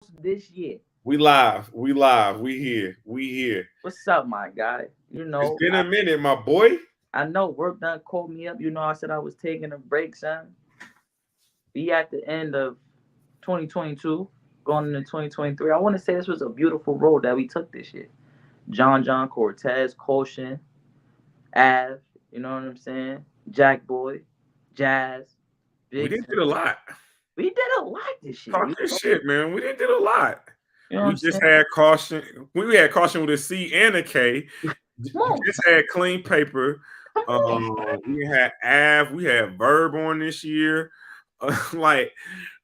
house this year. We live. We live. We here. We here. What's up, my guy? It's been a minute, my boy. I know work done called me up. I said I was taking a break, son. Be at the end of 2022, going into 2023. I want to say this was a beautiful road that we took this year. John Cortez, Caution, Av, you know what I'm saying? Jack Boy, Jazz, We Big. did a lot. We did a lot this year. Talk this shit, man. We did a lot. You know we just had Caution. We had Caution with a C and a K. We just had Clean Paper. We had Av. We had Verb on this year. Like,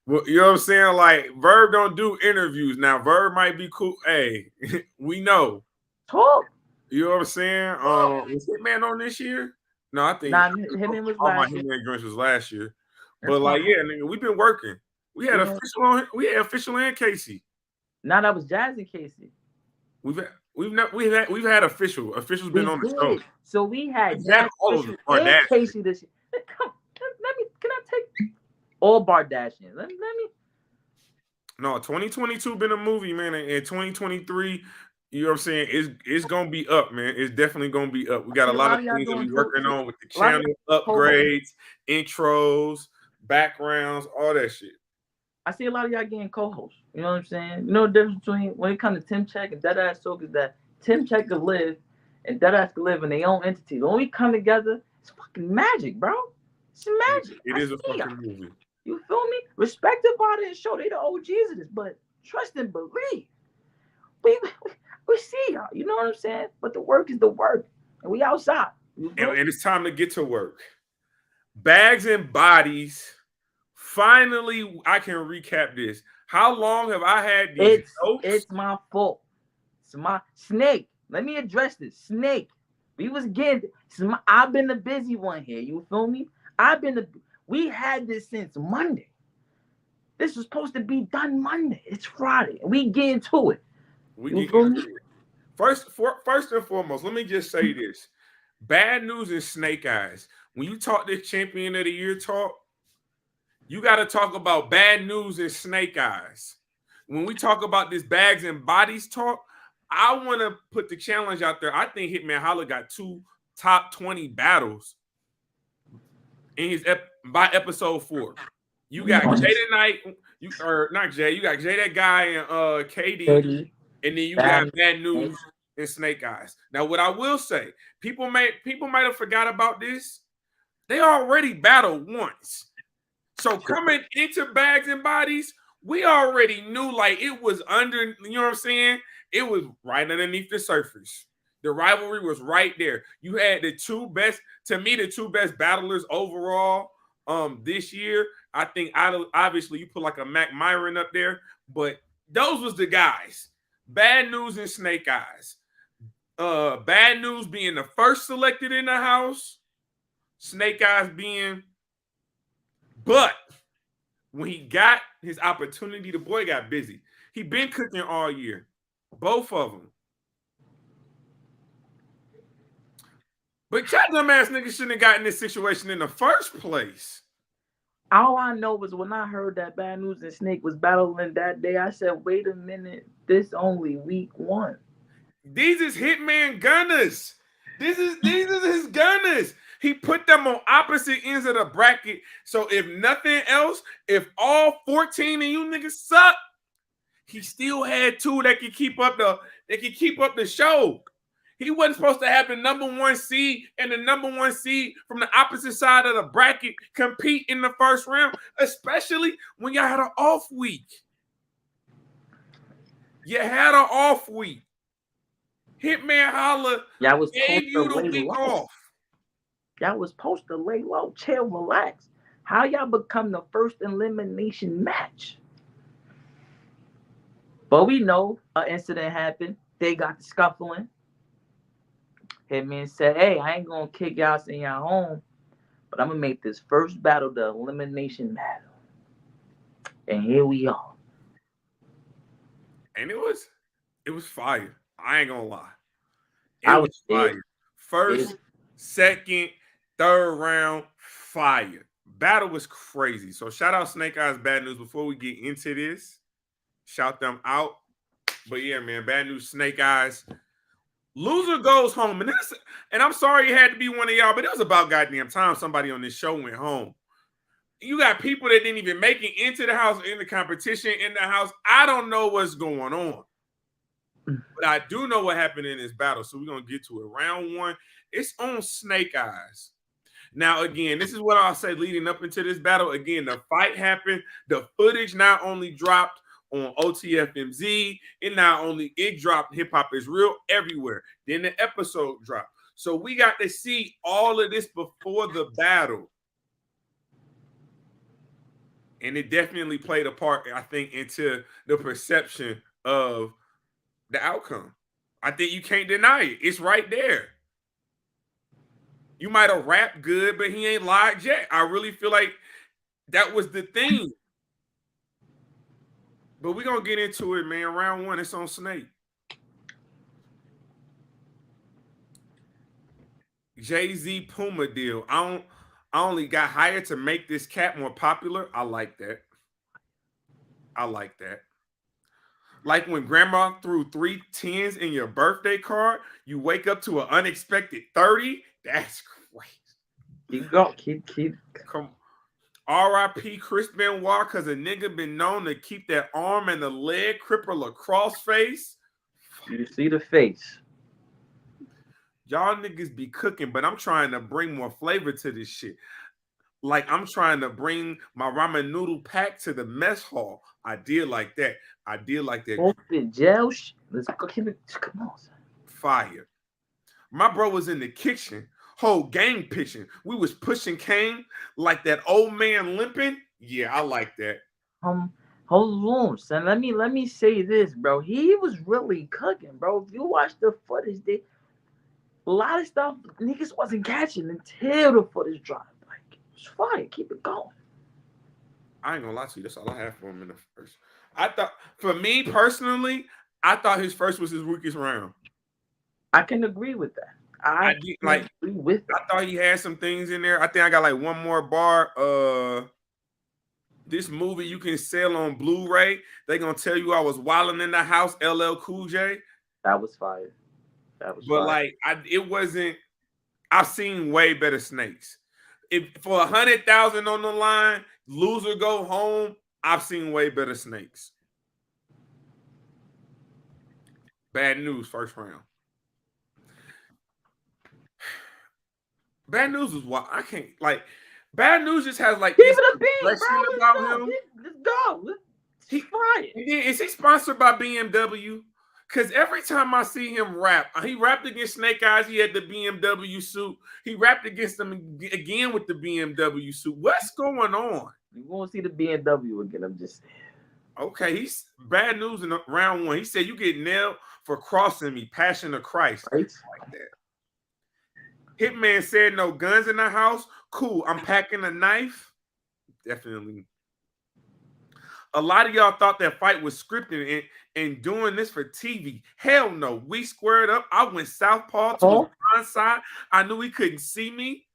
you know what I'm saying? Like, Verb don't do interviews. Now, Verb might be cool. Hey, we know. Talk. You know what I'm saying? Was Hitman on this year? No, I think Hitman was last year. Hitman Joints was last year. But like, yeah, nigga, we've been working. We had official and Casey. Now that was Jazz and Casey. We've had official. Official's been on the show. So we had Jazz and Casey this year. Can I take all Bardashians? Let me. No, 2022 been a movie, man, and 2023. You know what I'm saying? It's gonna be up, man. It's definitely gonna be up. We got a lot of things that we working on with the channel upgrades, intros, backgrounds, all that shit. I see a lot of y'all getting co-hosts. You know what I'm saying? You know the difference between when it comes to Tim Check and Deadass Talk is that Tim Check could live and Deadass could live in their own entity. When we come together, it's fucking magic, bro. It's magic. It is a fucking movie. You feel me? Respect the body and show they the OGs of this, but trust and believe. We see y'all. You know what I'm saying? But the work is the work, and we outside. And it's time to get to work. Bags and Bodies. Finally, I can recap this. How long have I had these notes? It's my fault. It's my Snake. Let me address this. Snake. We was getting. I've been the busy one here. You feel me? We had this since Monday. This was supposed to be done Monday. It's Friday. We get into it. First and foremost, let me just say this. Bad News and Snake Eyes. When you talk this Champion of the Year talk, you got to talk about Bad News and Snake Eyes. When we talk about this Bags and Bodies talk, I want to put the challenge out there. I think Hitman Holla got 2 top 20 battles in his by episode 4. You got Jay tonight, you got Jay that guy and KD, and then you got Bad News and Snake Eyes. Now, what I will say, people might have forgot about this. They already battled once. So coming into Bags and Bodies, we already knew like it was under, you know what I'm saying? It was right underneath the surface. The rivalry was right there. You had the two best battlers overall this year. I think obviously you put like a Mac Myron up there, but those was the guys. Bad News and Snake Eyes. Bad News being the first selected in the house. Snake Eyes being, but when he got his opportunity, the boy got busy. He been cooking all year. Both of them. But y'all dumbass niggas shouldn't have gotten this situation in the first place. All I know was when I heard that Bad News and Snake was battling that day, I said, wait a minute, this only week 1. These is Hitman gunners. These is his gunners. He put them on opposite ends of the bracket. So if nothing else, if all 14 of you niggas suck, he still had 2 that could keep up the show. He wasn't supposed to have the number 1 seed and the number 1 seed from the opposite side of the bracket compete in the first round, especially when y'all had an off week. You had an off week. Hitman Holla gave you the week off. Y'all was supposed to lay low, chill, relax. How y'all become the first elimination match? But we know an incident happened. They got the scuffling. Hitman said, hey, I ain't going to kick y'all in y'all home, but I'm going to make this first battle the elimination battle. And here we are. And it was fire. I ain't going to lie. It was fire. First, second, third round, fire. Battle was crazy. So shout out Snake Eyes Bad News. Before we get into this, Shout them out. But yeah, man, Bad News Snake Eyes. Loser goes home. And I'm sorry it had to be one of y'all, but it was about goddamn time somebody on this show went home. You got people that didn't even make it into the house, in the competition, in the house. I don't know what's going on. But I do know what happened in this battle. So we're going to get to it. Round one, it's on Snake Eyes. Now, again, this is what I'll say leading up into this battle. Again, the fight happened. The footage not only dropped on OTFMZ, it dropped Hip Hop Is Real everywhere. Then the episode dropped. So we got to see all of this before the battle. And it definitely played a part, I think, into the perception of the outcome. I think you can't deny it. It's right there. You might have rapped good, but he ain't lied yet. I really feel like that was the thing. But we're going to get into it, man. Round one, it's on Snake. Jay-Z Puma deal. I only got hired to make this cat more popular. I like that. Like when grandma threw 3 10s in your birthday card, you wake up to an unexpected 30. That's crazy. Keep. Come R.I.P. Chris Benoit, because a nigga been known to keep that arm and the leg cripple a crossface. You see the face. Y'all niggas be cooking, but I'm trying to bring more flavor to this shit. Like I'm trying to bring my ramen noodle pack to the mess hall. I did like that. Open gel. Let's go. Keep it. Come on, son. Fire. My bro was in the kitchen, whole gang pitching. We was pushing Kane like that old man limping. Yeah, I like that. Hold on, son. Let me say this, bro. He was really cooking, bro. If you watch the footage, a lot of stuff niggas wasn't catching until the footage dropped. Like, it's fire. Keep it going. I ain't gonna lie to you. That's all I have for him in the first. I thought, for me personally, I thought his first was his weakest round. I can agree with that. I thought he had some things in there. I think I got like one more bar. This movie you can sell on Blu-ray. They gonna tell you I was wilding in the house. LL Cool J. That was fire. It wasn't. I've seen way better snakes. If for 100,000 on the line, loser go home. I've seen way better snakes. Bad News first round. Bad News is what I can't like. Bad News just has like this expression about him. Let's go. He's flying. Is he sponsored by BMW? Because every time I see him rap, he rapped against Snake Eyes. He had the BMW suit. He rapped against them again with the BMW suit. What's going on? You won't see the BMW again. I'm just saying. Okay, he's Bad News in round one. He said you get nailed for crossing me. Passion of Christ. Right. Like that. Hitman said no guns in the house. Cool. I'm packing a knife. Definitely. A lot of y'all thought that fight was scripted and doing this for TV. Hell no. We squared up. I went southpaw to the front side. I knew he couldn't see me.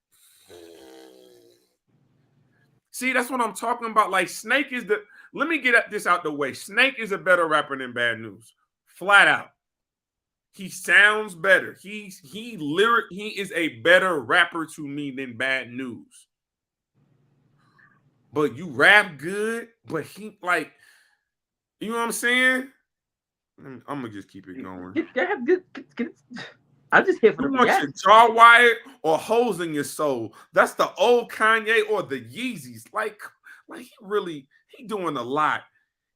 See, that's what I'm talking about. Like Snake is the. Let me get this out the way. Snake is a better rapper than Bad News. Flat out. He sounds better. He is a better rapper to me than Bad News. But you rap good, but he like, you know what I'm saying? I'm gonna just keep it going. I just here for you want your jaw wired or holes in your soul. That's the old Kanye or the Yeezys. Like he doing a lot.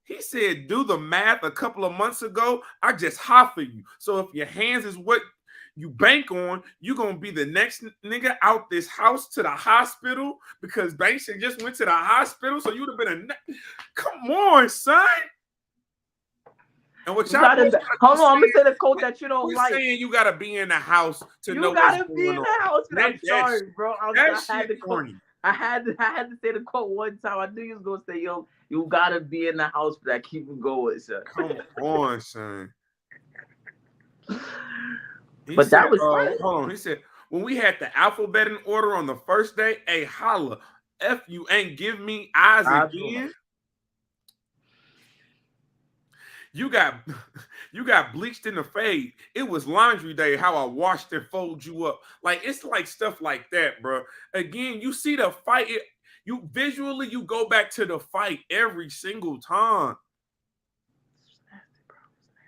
He said, do the math a couple of months ago. I just hot for you. So if your hands is what you bank on, you're going to be the next nigga out this house to the hospital because Banks just went to the hospital. So you'd have been come on, son. And what y'all hold on, I'm going to say the quote that you don't like. Saying you got to be in the house to know what's going on. You got to be in the house. I'm sorry, bro. I had to say the quote one time. I knew you was going to say, yo, you got to be in the house for that. Keep it going, son. Come on, son. But that was hold on. He said, when we had the alphabet in order on the first day, hey, holla, F you ain't give me eyes again. You got you got bleached in the fade. It was laundry day. How I washed and fold you up. Like it's like stuff like that, bro. Again, you see the fight. You visually you go back to the fight every single time.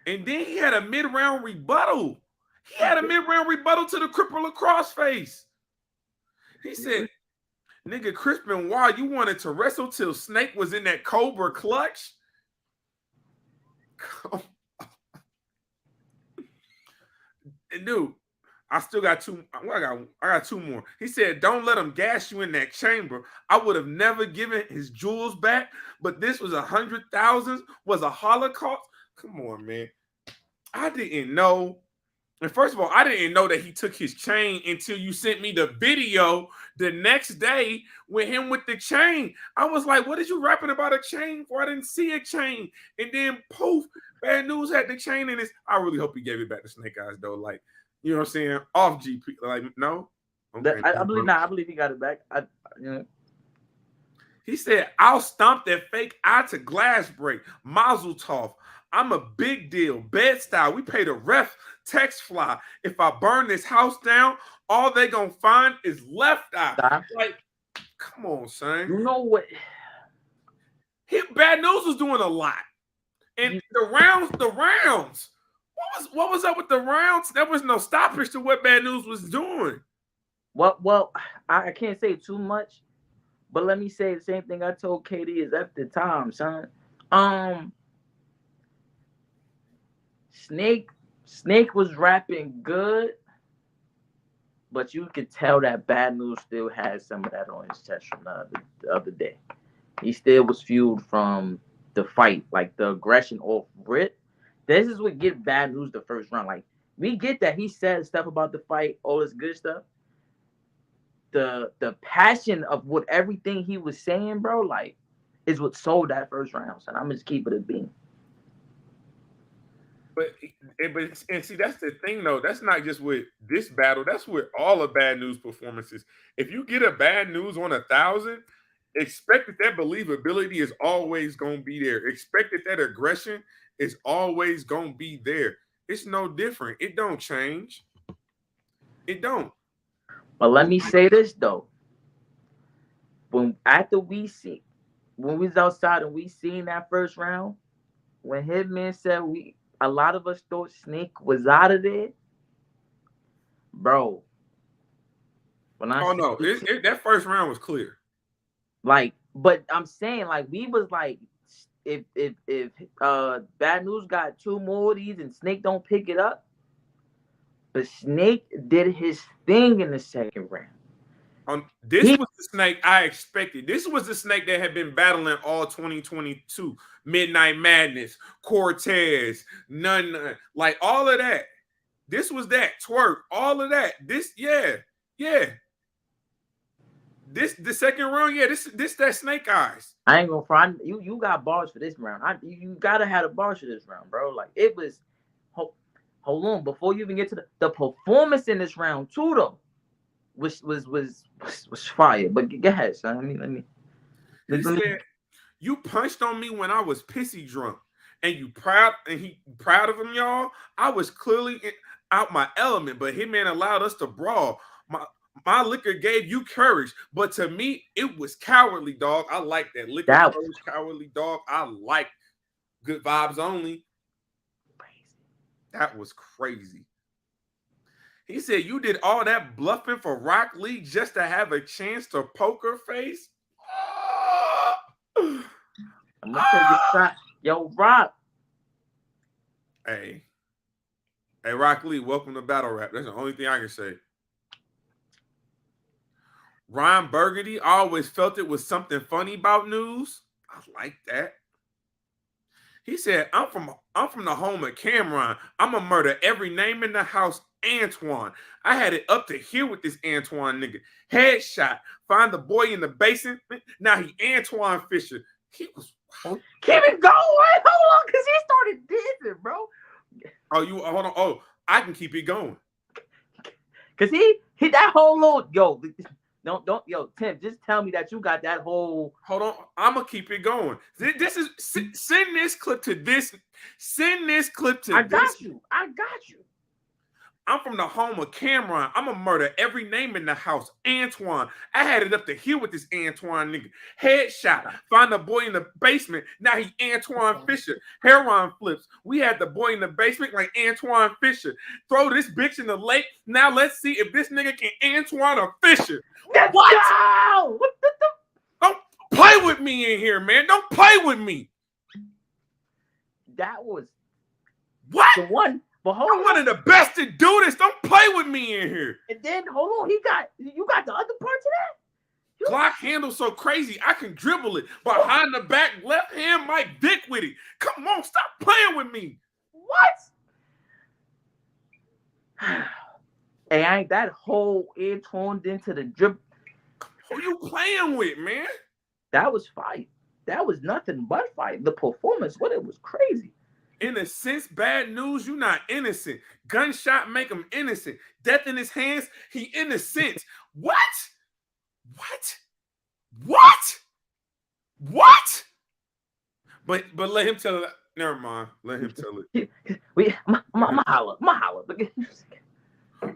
And then he had a mid-round rebuttal. He had a mid-round rebuttal to the cripple across face. He said, "Nigga, Chris Benoit, you wanted to wrestle till Snake was in that Cobra clutch." And dude, I still got two. I got two more. He said, "Don't let him gas you in that chamber. I would have never given his jewels back, but this was 100,000 was a Holocaust." Come on, man. I didn't know. And first of all, I didn't know that he took his chain until you sent me the video the next day with him with the chain. I was like, what is you rapping about a chain for? I didn't see a chain. And then poof, Bad News had the chain in his. I really hope he gave it back to Snake Eyes, though. Like, you know what I'm saying? Off GP. Like, no. Okay, I believe not. I believe he got it back. He said, "I'll stomp that fake eye to glass break. Mazel tov. I'm a big deal. Bed style. We pay the ref text fly. If I burn this house down, all they gonna find is left eye." Like, come on, son. You know what? Bad News was doing a lot. And the rounds. What was up with the rounds? There was no stoppage to what Bad News was doing. Well, I can't say too much, but let me say the same thing I told KD is at the time, son. Snake was rapping good, but you could tell that Bad News still had some of that on his chest from the other day. He still was fueled from the fight, like the aggression off rip. This is what get Bad News the first round. Like, we get that he said stuff about the fight, all this good stuff. The passion of what everything he was saying, bro, like, is what sold that first round. So I'm just keep it a beam. But see, that's the thing, though. That's not just with this battle. That's with all the Bad News performances. If you get a Bad News on 1,000, expect that believability is always going to be there. Expect that aggression is always going to be there. It's no different. It don't change. It don't. But let me say this, though. When we was outside and we seen that first round, when Hitman said a lot of us thought Snake was out of there, bro. That first round was clear. Like, but I'm saying, like, we was like, if Bad News got two more of these and Snake don't pick it up, but Snake did his thing in the second round. This was the Snake I expected. This was the Snake that had been battling all 2022. Midnight Madness, Cortez, none, like all of that. This was that twerk, all of that. This, yeah. The second round, this that Snake Eyes. I ain't gonna front you got bars for this round. You gotta have the bars for this round, bro. Like, it was. Hold on, before you even get to the performance in this round too, though, was fire. But go ahead, son. He said, "You punched on me when I was pissy drunk, and he proud of him, y'all. I was clearly out my element, but Hitman allowed us to brawl. My liquor gave you courage, but to me, it was cowardly, dog. I like that. Liquor courage, cowardly, dog. I like good vibes only." That was crazy. He said, "You did all that bluffing for Rock Lee just to have a chance to poker face?" I'm gonna tell you something. Yo, Rock. Hey, Rock Lee, welcome to Battle Rap. That's the only thing I can say. Ron Burgundy, I always felt it was something funny about news. I like that. He said, I'm from the home of Cameron. I'm going to murder every name in the house, Antoine. I had it up to here with this Antoine nigga. Headshot. Find the boy in the basement. Now he Antoine Fisher. He was... Keep it going. Hold on, because he started dancing, bro. Oh, hold on. Oh, I can keep it going. Because he that whole little... Yo, yo, Tim, just tell me that you got that whole... Hold on. I'm going to keep it going. Send this clip to this Send this clip to I got you. I got you. I'm from the home of Cameron. I'm going to murder every name in the house. Antoine. I had it up to here with this Antoine nigga. Headshot. Find the boy in the basement. Now he Antoine Fisher. Heron flips. We had the boy in the basement like Antoine Fisher. Throw this bitch in the lake. Now let's see if this nigga can Antoine or Fisher. Let's What? go! What the? Don't play with me in here, man. Don't play with me. That was what? The one. But hold I'm on. one of the best to do this. Don't play with me in here. And then hold on. You got the other part to that? Glock handle so crazy, I can dribble it. Behind the back, left hand, Mike Vick with it. Come on, stop playing with me. What? Hey, I ain't that whole Antoine into the drip. Who you playing with, man? That was fight. That was nothing but fight. The performance, what it was crazy. In a sense, bad news, you not innocent. Gunshot make him innocent. Death in his hands, he innocent. What? But let him tell it. Never mind. Let him tell it. My holla.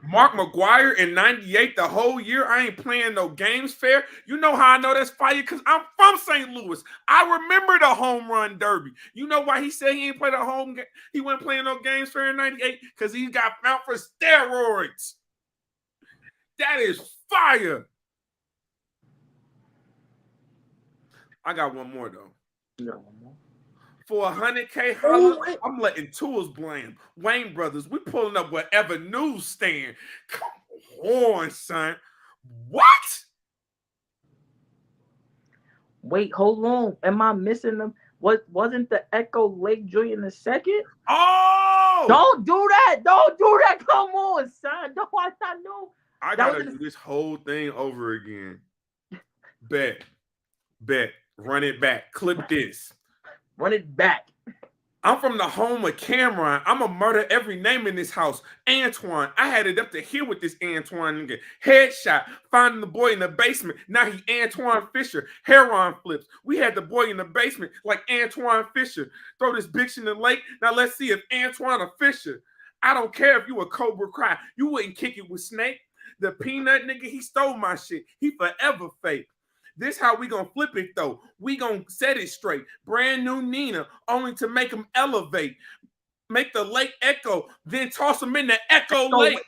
Mark McGuire in 98, the whole year, I ain't playing no games fair. You know how I know that's fire? Because I'm from St. Louis. I remember the home run derby. You know why he said he ain't played a home game? He wasn't playing no games fair in 98? Because he got found for steroids. That is fire. I got one more, though. You got one more? For $100K holla, I'm letting tools blame. Wayne Brothers, we pulling up whatever newsstand. Come on, son. What? Wait, hold on. Am I missing them? Wasn't the Echo Lake joint in the second? Oh! Don't do that. Don't do that. Come on, son. Don't I know. I gotta do this whole thing over again. Bet. Run it back. Clip this. Run it back. I'm from the home of Cameron. I'm going to murder every name in this house. Antoine. I had it up to here with this Antoine nigga. Headshot. Finding the boy in the basement. Now he Antoine Fisher. Heron flips. We had the boy in the basement like Antoine Fisher. Throw this bitch in the lake. Now let's see if Antoine or Fisher. I don't care if you a Cobra Cry. You wouldn't kick it with Snake. The peanut nigga, he stole my shit. He forever fake. This how we gonna flip it though. We gonna set it straight. Brand new Nina, only to make him elevate. Make the lake echo, then toss him in the echo lake.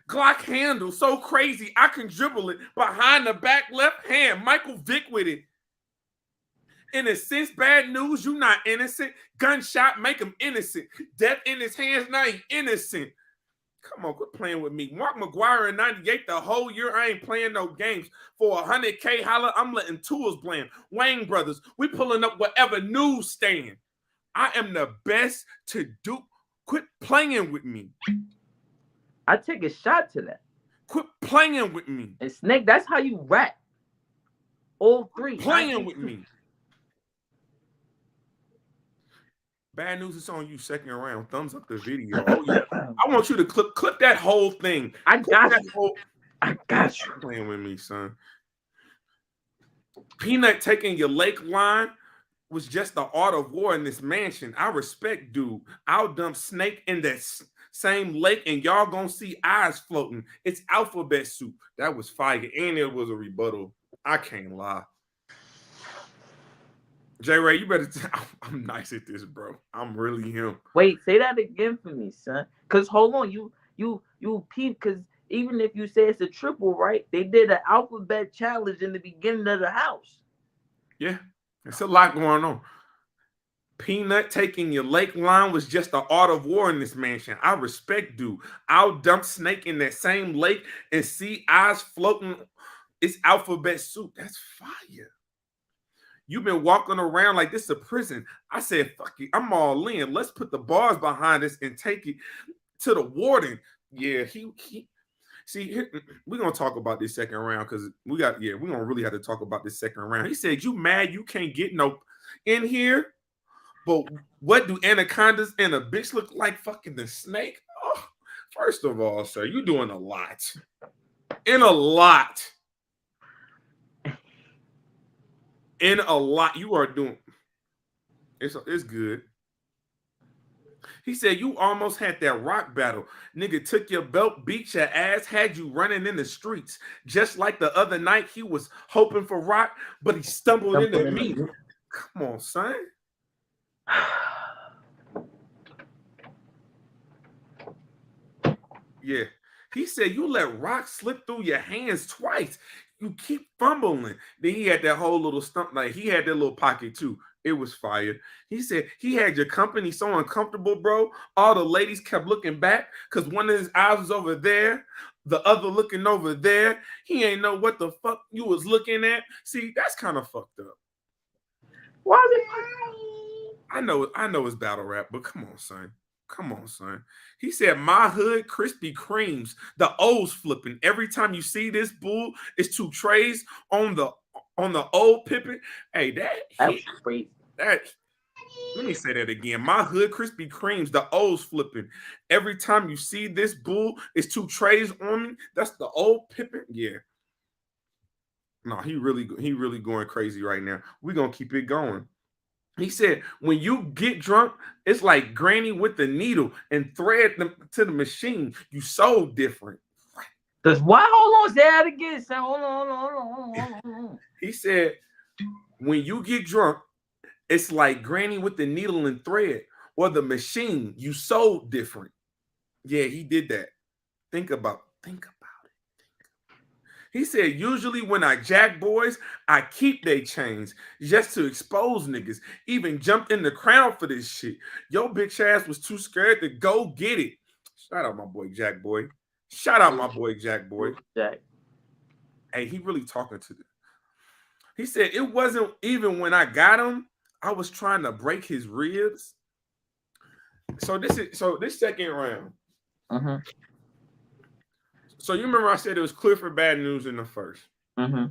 Glock handle so crazy, I can dribble it. Behind the back left hand, Michael Vick with it. In a sense, bad news, you not innocent. Gunshot make him innocent. Death in his hands, now he innocent. Come on, quit playing with me. Mark McGuire in 98, the whole year, I ain't playing no games. For $100K holla, I'm letting tools blame. Wayne Brothers, we pulling up whatever newsstand. I am the best to do. Quit playing with me. I take a shot to that. Quit playing with me. And Snake, that's how you rap. All three. Playing with me. Bad news is on you, second round. Thumbs up the video. Oh, yeah. I want you to clip that whole thing. I got you. I got you. Playing with me, son. Peanut taking your lake line was just the art of war in this mansion. I respect, dude. I'll dump Snake in that same lake and y'all gonna see eyes floating. It's alphabet soup. That was fire. And it was a rebuttal. I can't lie. J-Ray, you better. I'm nice at this, bro. I'm really him. Wait, say that again for me, son. Cause hold on, you peep. Cause even if you say it's a triple, right? They did an alphabet challenge in the beginning of the house. Yeah, it's a lot going on. Peanut taking your lake line was just the art of war in this mansion. I respect, dude. I'll dump Snake in that same lake and see eyes floating. It's alphabet soup. That's fire. You've been walking around like this is a prison. I said, fuck it, I'm all in. Let's put the bars behind us and take it to the warden. Yeah, he see, we're gonna talk about this second round because we're gonna really have to talk about this second round. He said, you mad you can't get no in here? But what do anacondas and a bitch look like? Fucking the snake? Oh, first of all, sir, you're doing a lot. In a lot. In a lot, you are doing It's good. He said, you almost had that Rock battle. Nigga took your belt, beat your ass, had you running in the streets. Just like the other night, he was hoping for Rock, but he stumbled into me. Come on, son. Yeah. He said, you let Rock slip through your hands twice. You keep fumbling. Then he had that whole little stump, like he had that little pocket too. It was fire. He said he had your company so uncomfortable, bro. All the ladies kept looking back because one of his eyes was over there, the other looking over there. He ain't know what the fuck you was looking at. See, that's kind of fucked up. Why is it? I know it's battle rap, but come on, son. Come on, son. He said, my hood, Krispy Kremes. The O's flipping. Every time you see this bull, it's two trays on the old Pippin. Hey, That's crazy. Let me say that again. My hood, Krispy Kremes. The O's flipping. Every time you see this bull, it's two trays on me. That's the old Pippin. Yeah. No, he really going crazy right now. We're gonna keep it going. He said, when you get drunk, it's like Granny with the needle and thread them to the machine. You so different. Cause why? Hold on, say that again. Son. Hold on. He said, when you get drunk, it's like Granny with the needle and thread or the machine. You so different. Yeah, he did that. Think about it. He said, usually when I jack boys, I keep they chains just to expose niggas. Even jumped in the crowd for this shit. Your bitch ass was too scared to go get it. Shout out my boy Jack Boy. Shout out my boy Jack Boy. Jack. Hey, he really talking to them. He said, it wasn't even when I got him, I was trying to break his ribs. So this second round. Uh-huh. So you remember I said it was clear for Bad News in the first. Mm-hmm.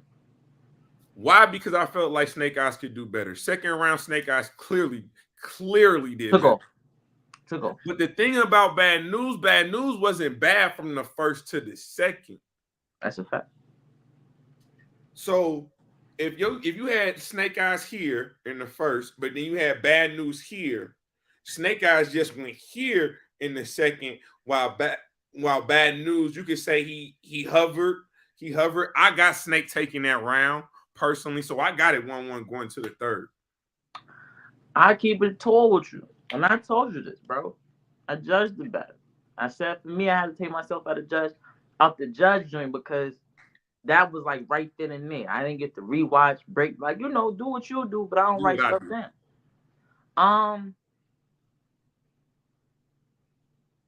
Why? Because I felt like Snake Eyes could do better. Second round, Snake Eyes clearly did better. But the thing about Bad News wasn't bad from the first to the second. That's a fact. So if you had Snake Eyes here in the first, but then you had Bad News here, Snake Eyes just went here in the second, while Bad News, you could say he hovered. I got Snake taking that round personally, so I got it 1-1 going to the third. I keep it tall with you, and I told you this, bro. I judged it better. I said for me, I had to take myself out the judge joint because that was like right then and there. I didn't get to rewatch, break, like do what you do, but I don't write stuff down.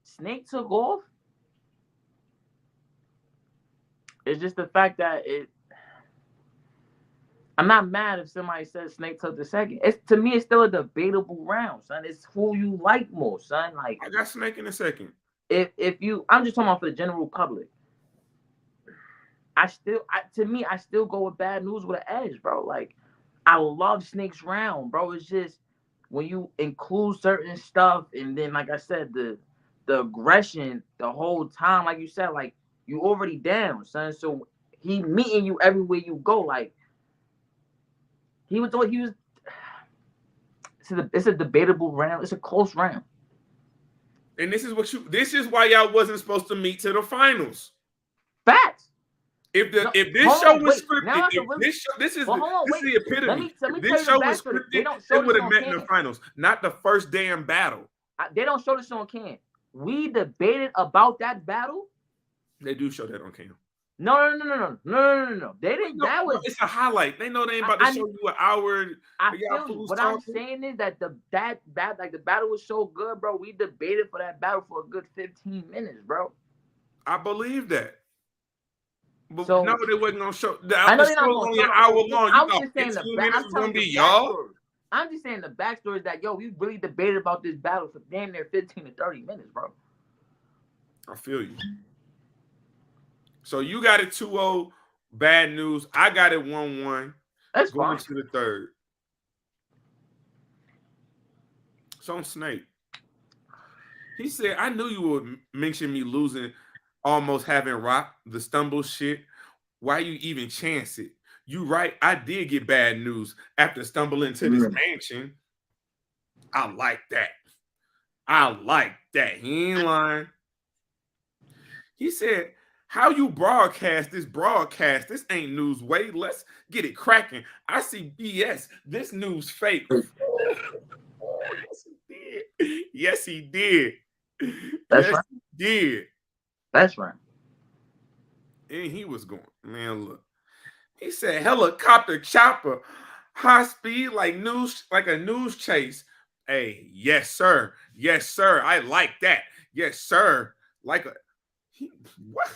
Snake took off. It's just the fact that I'm not mad if somebody says Snake took the second. To me, it's still a debatable round, son. It's who you like more, son. Like I got Snake in the second. I'm just talking about for the general public. I still go with Bad News with an edge, bro. Like I love Snake's round, bro. It's just when you include certain stuff, and then like I said, the aggression the whole time, like you said, like you already down, son. So he meeting you everywhere you go. Like it's a debatable round. It's a close round. And this is why y'all wasn't supposed to meet to the finals. Facts. If this show was scripted, this is the epitome. If this show was scripted, they would have met in the finals, not the first damn battle. They don't show this on cam. We debated about that battle. They do show that on cam. No. They didn't. It's a highlight. They know they ain't about to show you an hour. I feel you. What I'm saying is that the battle was so good, bro. We debated for that battle for a good 15 minutes, bro. I believe that. But so, no, they wasn't gonna show. I know the show was only an hour long. I'm just saying y'all. I'm just saying the backstory is that we really debated about this battle for damn near 15 to 30 minutes, bro. I feel you. So you got it 2-0, Bad News. I got it 1-1. That's going fine. to the third. So on Snake. He said, I knew you would mention me losing, almost having Rock, the stumble shit. Why you even chance it? You right, I did get Bad News after stumbling to this mansion. I like that. I like that. He ain't lying. He said, how you broadcast this broadcast? This ain't news. Wait, let's get it cracking. I see BS. This news fake. Yes, he did. Yes, he did. That's yes, right. he did. That's right. And he was going, man, look. He said helicopter chopper, high speed like a news chase. Hey, yes, sir. Yes, sir. I like that. Yes, sir. Like a what?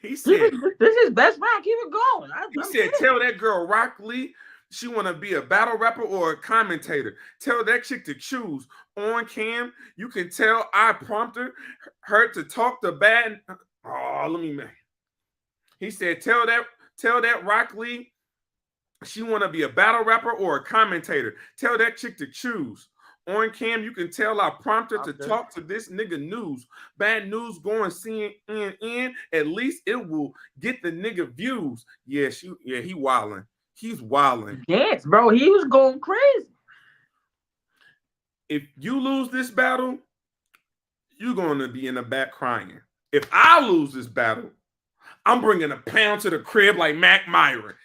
He said This is best round. Keep it going. He said, tell that girl Rock Lee she want to be a battle rapper or a commentator. Tell that chick to choose. On cam, you can tell I prompted her to talk to bad. Oh, let me. He said, tell that Rock Lee she want to be a battle rapper or a commentator. Tell that chick to choose. On cam, you can tell I prompted to talk to this nigga news. Bad news going CNN. At least it will get the nigga views. Yeah, he wilding. He's wilding. Yes, bro. He was going crazy. If you lose this battle, you're going to be in the back crying. If I lose this battle, I'm bringing a pound to the crib like Mac Myron.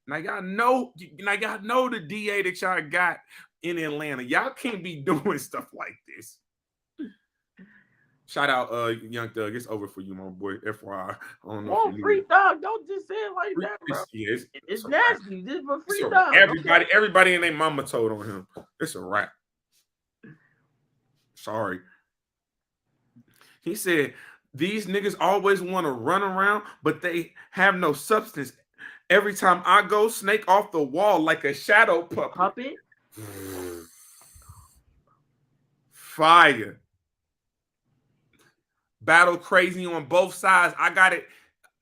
Now y'all know the DA that y'all got in Atlanta. Y'all can't be doing stuff like this. Shout out Young Thug. It's over for you, my boy. FYI. I don't know. Oh, free dog. Don't just say it like that, bro. It's nasty. This is for free dog. Everybody and their mama told on him. It's a wrap. Sorry. He said, these niggas always want to run around, but they have no substance. Every time I go, snake off the wall like a shadow puppet. Fire. Battle crazy on both sides. I got it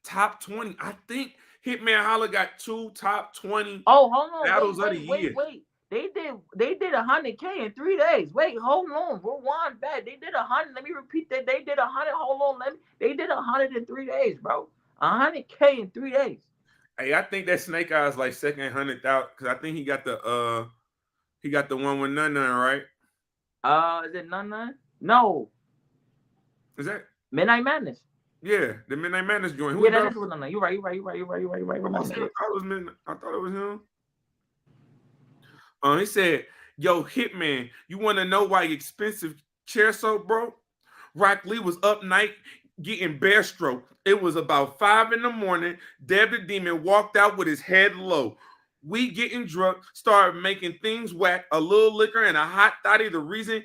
top 20. I think Hitman Holla got 2 top 20 hold on. battles of the year. Wait. They did 100K in 3 days. Wait, hold on. Rewind back. They did 100. Let me repeat that. They did 100. Hold on. They did 100 in 3 days, bro. 100K in 3 days. Hey, I think that Snake Eyes like second 100,000 because I think he got the one with none, right? Is it none? No. Is that Midnight Madness? Yeah, the Midnight Madness joint. Yeah, that's what none. You're right. I thought it was him. He said, "Yo, Hitman, you want to know why expensive chair soap, bro? Rock Lee was up night getting bear stroke. It was about 5 a.m. Deb the Demon walked out with his head low. We getting drunk, started making things whack, a little liquor and a hot thotty. The reason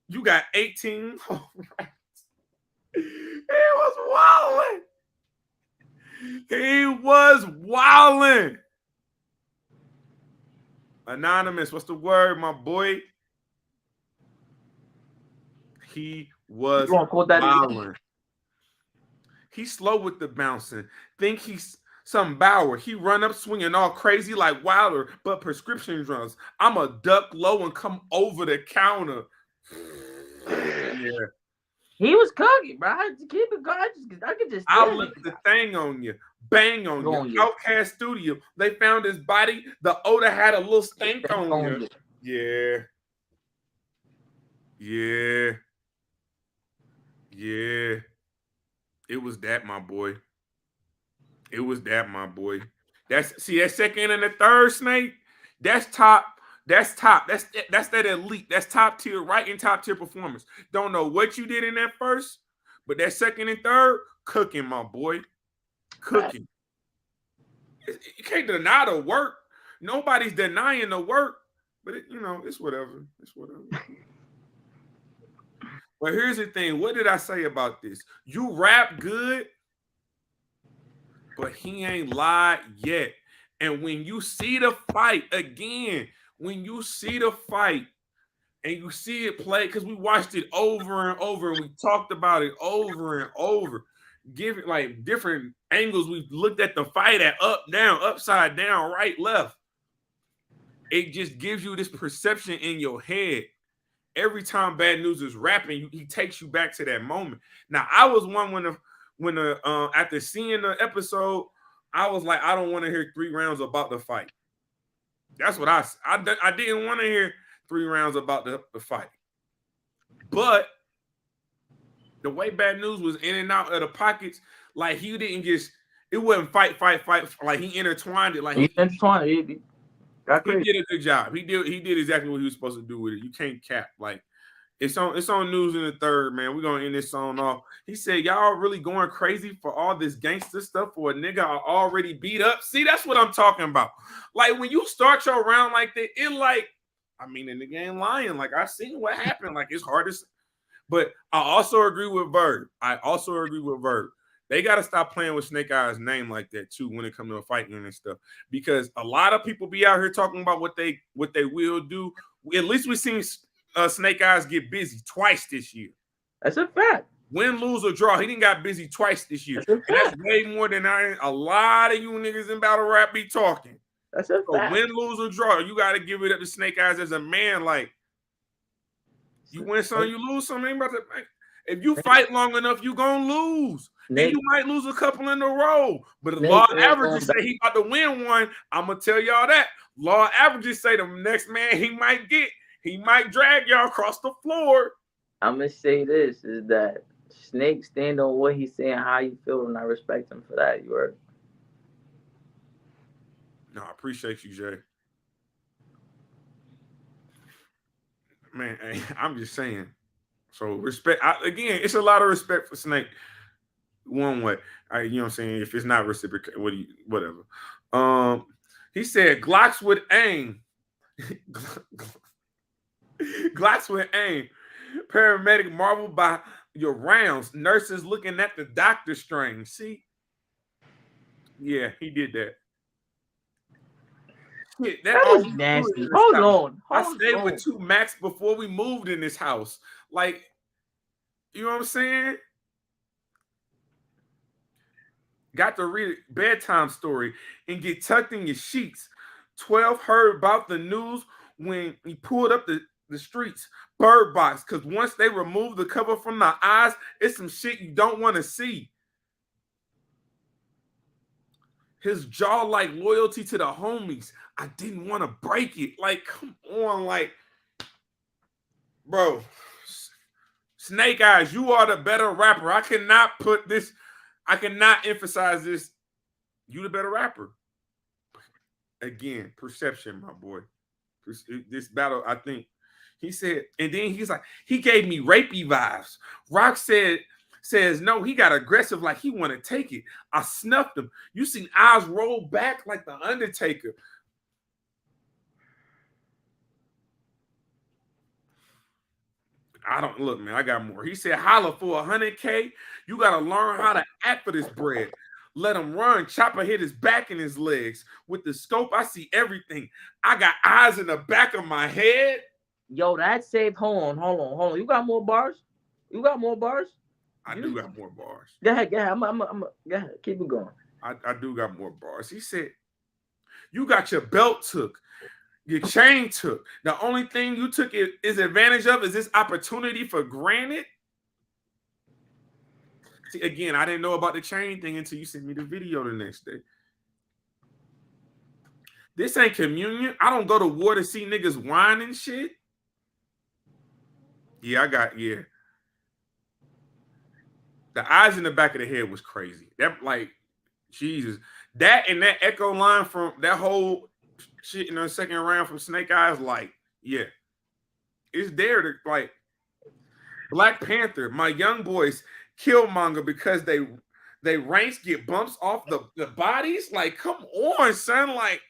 you got 18. Oh, right. He was wilding. Anonymous, what's the word, my boy? He was wilding. He's slow with the bouncing. Think he's some Bauer. He run up swinging all crazy like Wilder, but prescription drugs. I'm a duck low and come over the counter. Yeah. He was cooking, bro. I had to keep it going. I could just. I'll look the thing on you. Bang on you. Outcast Studio. They found his body. The odor had a little stink on you. Yeah. It was that, my boy. That's that second and the third Snake. That's top. That's that elite. That's top tier, right in top tier performance. Don't know what you did in that first, but that second and third, cooking, my boy. Cooking. You can't deny the work. Nobody's denying the work, but it's whatever. But here's the thing. What did I say about this? You rap good, but he ain't lied yet. And when you see the fight again, and you see it play, because we watched it over and over and we talked about it over and over, giving like different angles. We looked at the fight at up, down, upside down, right, left. It just gives you this perception in your head. Every time Bad News is rapping, he takes you back to that moment. Now, I was one when after seeing the episode, I was like, I don't want to hear 3 rounds about the fight. That's what I didn't want to hear 3 rounds about the fight. But the way Bad News was in and out of the pockets, like he didn't just, it wasn't fight. Like he intertwined it. Like he intertwined. He got crazy. He did a good job. He did exactly what he was supposed to do with it. You can't cap. Like it's on News in the Third, man. We're gonna end this song off. He said, y'all really going crazy for all this gangster stuff for a nigga I already beat up. See, that's what I'm talking about. Like when you start your round like that, it like, I mean, the nigga ain't lying. Like I seen what happened. Like it's hard to say. But I also agree with Verb. They got to stop playing with Snake Eyes' name like that too when it comes to fighting and stuff. Because a lot of people be out here talking about what they will do. At least we've seen Snake Eyes get busy twice this year. That's a fact. Win, lose, or draw, he didn't got busy twice this year. That's way more than a lot of you niggas in battle rap be talking. That's a fact. Win, lose, or draw, you got to give it up to Snake Eyes as a man. Like, you win some, you lose some. Ain't about to, if you fight long enough, you gonna lose. And you might lose a couple in a row. But the law averages say he about to win one. I'm gonna tell y'all that. Law averages say the next man he might drag y'all across the floor. I'm gonna say this is that Snake stand on what he's saying, how you feel, and I respect him for that. You heard? No, I appreciate you, Jay. Man, I'm just saying. So respect. Again, it's a lot of respect for Snake. One way, you know what I'm saying. If it's not reciprocal, whatever. He said Glocks with aim. Glocks with aim. Paramedic marvel by your rounds. Nurses looking at the doctor string. See, yeah, he did that. Shit, that was nasty. Hold on. I stayed with 2 Max before we moved in this house. Like, you know what I'm saying? Got to read a bedtime story and get tucked in your sheets. 12 heard about the news when he pulled up the streets. Bird Box, because once they remove the cover from the eyes, it's some shit you don't want to see. His jaw like loyalty to the homies. I didn't want to break it. Like, come on, like, bro. Snake Eyes, you are the better rapper. I cannot emphasize this. You the better rapper. Again, perception, my boy. This battle, I think. He said, and then he's like, he gave me rapey vibes. Rock says, no, he got aggressive like he want to take it. I snuffed him. You seen eyes roll back like the Undertaker. I don't look, man. I got more. He said, holla for 100K. You got to learn how to act for this bread. Let him run. Chopper hit his back and his legs. With the scope, I see everything. I got eyes in the back of my head. Yo, that saved. Hold on. You got more bars? I do got more bars. Go ahead. I'm go ahead. Keep it going. I do got more bars. He said, you got your belt took. Your chain took. The only thing you took is advantage of is this opportunity for granted. See, again, I didn't know about the chain thing until you sent me the video the next day. This ain't communion. I don't go to war to see niggas whine and shit. Yeah. The eyes in the back of the head was crazy. That, like, Jesus. That and that echo line from that whole shit in the second round from Snake Eyes, like, yeah. It's there to, like, Black Panther, my young boys, Killmonger, because they ranks get bumps off the bodies. Like, come on, son. Like,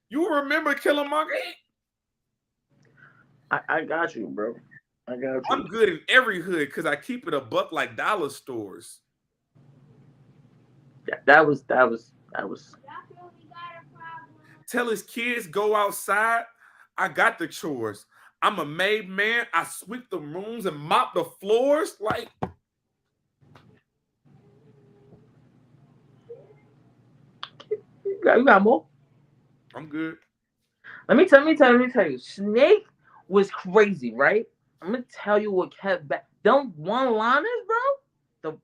you remember Killmonger? I got you, bro. I got you. I'm good in every hood because I keep it a buck like dollar stores. Yeah, that was. Tell his kids go outside. I got the chores. I'm a made man. I sweep the rooms and mop the floors. Like, you got more? I'm good. Let me tell you. Snake was crazy, right? I'm gonna tell you what kept back. Don't one-liners, bro. The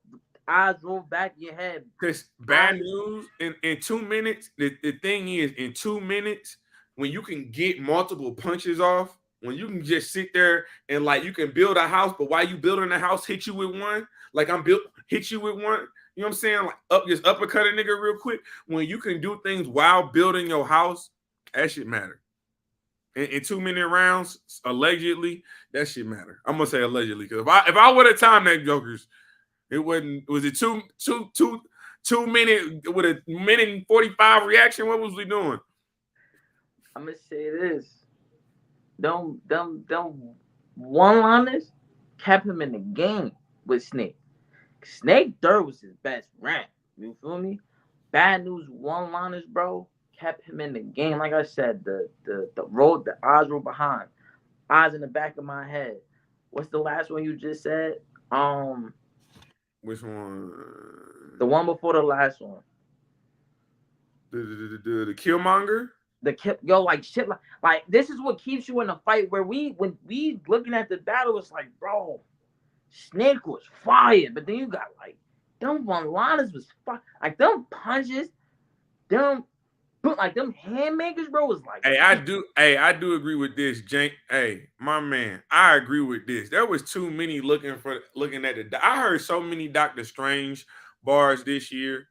eyes roll back your head. Chris, Bad News in 2 minutes. The thing is, in 2 minutes, when you can get multiple punches off, when you can just sit there and like you can build a house, but while you building the house, hit you with one, like hit you with one. You know what I'm saying? Like just uppercut a nigga real quick. When you can do things while building your house, that shit matter. In 2-minute rounds, allegedly, that shit matter. I'm gonna say allegedly because if I would have timed that jokers, it wasn't. Was it 2 minute with a minute and 45 reaction? What was we doing? I'm gonna say this. Them one-liners kept him in the game with Snake. Snake third was his best round. You feel me? Bad News one-liners, bro, kept him in the game. Like I said, the eyes were behind. Eyes in the back of my head. What's the last one you just said? Which one? The one before the last one. The Killmonger? Like shit, like this is what keeps you in a fight. Where when we looking at the battle, it's like, bro, Snake was fire, but then you got like them one-liners was fire, like them punches, them haymakers, bro, was like. Hey, I do agree with this, Jank. Hey, my man, I agree with this. There was too many looking at the. I heard so many Doctor Strange bars this year.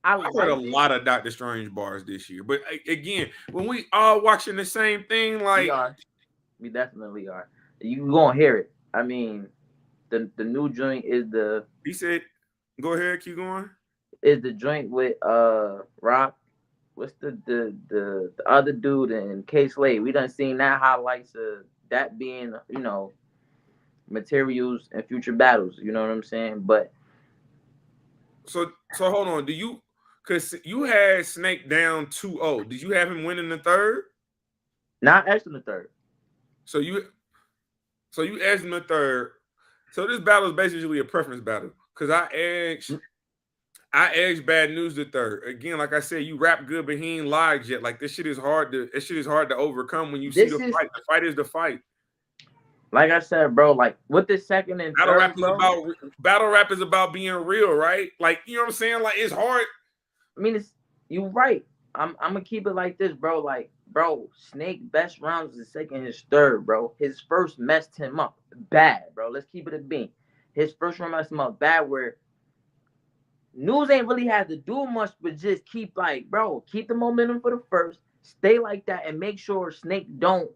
I heard a lot of Doctor Strange bars this year, but again, when we all watching the same thing, like we definitely are. You gonna hear it. I mean, the new joint is the. He said, "Go ahead, keep going." Is the joint with Rock? What's the other dude in K Slade? We done seen that highlights of that being materials and future battles. You know what I'm saying? But so hold on. Do you? Because you had Snake down 2-0. Did you have him winning the third? Not asking the third. So you asked him the third. So this battle is basically a preference battle. Because I asked Bad News the third. Again, like I said, you rap good, but he ain't lied yet. Like this shit is hard to overcome when you see the fight. The fight is the fight. Like I said, bro, like with the second and battle rap is about being real, right? Like, you know what I'm saying? Like it's hard. I mean, you're right. I'm gonna keep it like this, bro. Like, bro, Snake best rounds is second, his third, bro. His first messed him up bad, bro. Let's keep it a bean. His first round messed him up bad, where NEWZ ain't really had to do much, but just keep the momentum for the first, stay like that, and make sure Snake don't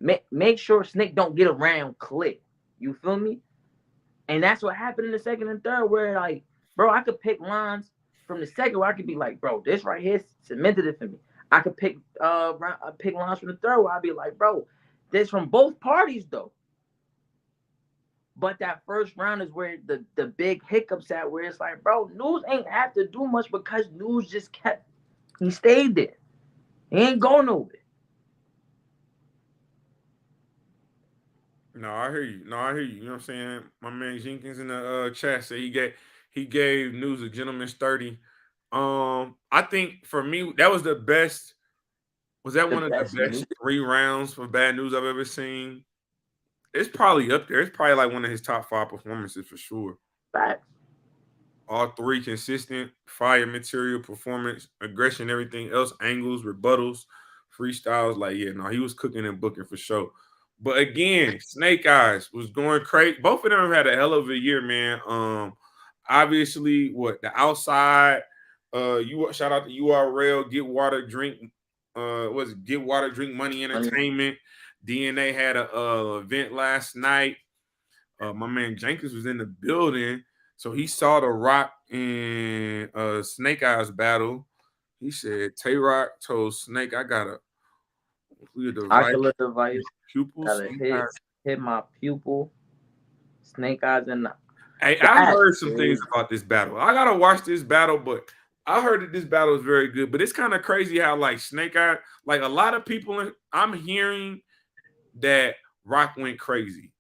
get around Click. You feel me? And that's what happened in the second and third, where like, bro, I could pick lines from the second where I could be like, bro, this right here cemented it for me. I could pick lines from the third where I'd be like, bro, this from both parties though. But that first round is where the big hiccups at, where it's like, bro, NEWZ ain't have to do much because NEWZ just he stayed there. He ain't going nowhere. No, I hear you. You know what I'm saying? My man Jenkins in the chat said he gave NEWZ a gentleman's 30. I think for me, that was the best. Was that one of the best 3 rounds for Bad News I've ever seen? It's probably up there. It's probably like one of his top 5 performances for sure. Facts. All 3 consistent, fire material, performance, aggression, everything else, angles, rebuttals, freestyles. Like, yeah, no, he was cooking and booking for sure. But again, Snake Eyes was going crazy. Both of them had a hell of a year, man. Obviously, the outside, shout out to URL, Get Water, Drink, Get Water, Drink Money Entertainment. DNA had a event last night. My man Jenkins was in the building, so he saw the Rock and Snake Eyes battle. He said, Tay Rock told Snake, I gotta clear the device. Pupils. Hit my pupil. Snake Eyes and Hey, I heard some things about this battle. I gotta watch this battle, but I heard that this battle is very good. But it's kind of crazy how like Snake Eyes, like a lot of people, I'm hearing that Rock went crazy.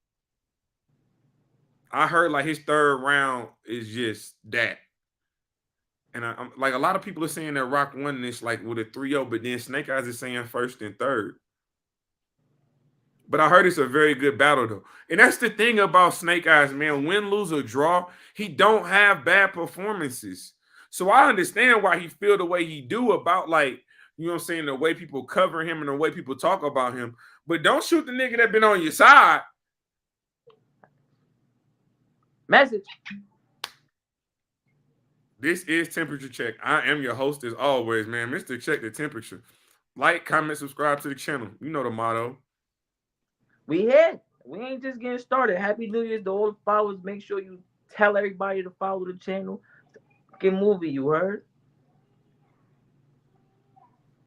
I heard like his third round is just that. And I'm like, a lot of people are saying that Rock won this like with a 3-0, but then Snake Eyes is saying first and third. But I heard it's a very good battle though. And that's the thing about Snake Eyes, man. Win, lose, or draw, he don't have bad performances. So I understand why he feel the way he do about like you know what I'm saying, the way people cover him and the way people talk about him. But don't shoot the nigga that been on your side. Message. This is Temperature Check. I am your host as always, man. Mr. Check the Temperature. Like, comment, subscribe to the channel. You know the motto. We here. We ain't just getting started. Happy New Year's to all the followers. Make sure you tell everybody to follow the channel. Get movie, you heard?